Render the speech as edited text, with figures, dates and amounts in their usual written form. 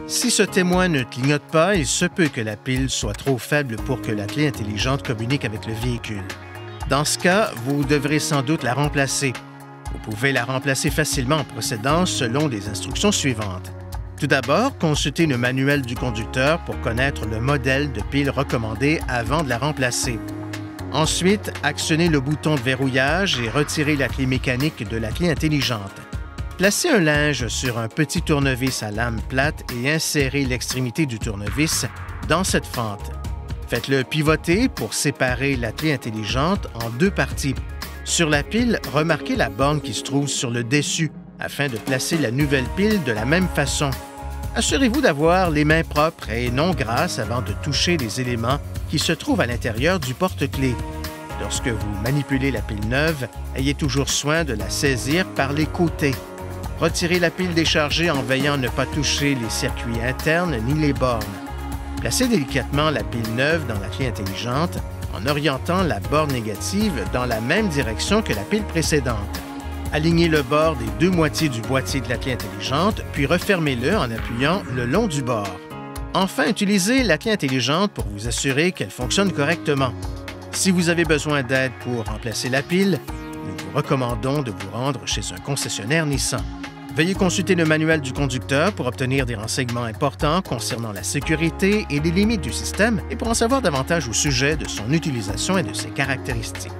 Si ce témoin ne clignote pas, il se peut que la pile soit trop faible pour que la clé intelligente communique avec le véhicule. Dans ce cas, vous devrez sans doute la remplacer. Vous pouvez la remplacer facilement en procédant selon les instructions suivantes. Tout d'abord, consultez le manuel du conducteur pour connaître le modèle de pile recommandé avant de la remplacer. Ensuite, actionnez le bouton de verrouillage et retirez la clé mécanique de la clé intelligente. Placez un linge sur un petit tournevis à lame plate et insérez l'extrémité du tournevis dans cette fente. Faites-le pivoter pour séparer la clé intelligente en deux parties. Sur la pile, remarquez la borne qui se trouve sur le dessus afin de placer la nouvelle pile de la même façon. Assurez-vous d'avoir les mains propres et non grasses avant de toucher les éléments qui se trouvent à l'intérieur du porte-clés. Lorsque vous manipulez la pile neuve, ayez toujours soin de la saisir par les côtés. Retirez la pile déchargée en veillant à ne pas toucher les circuits internes ni les bornes. Placez délicatement la pile neuve dans la clé intelligente en orientant la borne négative dans la même direction que la pile précédente. Alignez le bord des deux moitiés du boîtier de la clé intelligente, puis refermez-le en appuyant le long du bord. Enfin, utilisez la clé intelligente pour vous assurer qu'elle fonctionne correctement. Si vous avez besoin d'aide pour remplacer la pile, nous vous recommandons de vous rendre chez un concessionnaire Nissan. Veuillez consulter le manuel du conducteur pour obtenir des renseignements importants concernant la sécurité et les limites du système et pour en savoir davantage au sujet de son utilisation et de ses caractéristiques.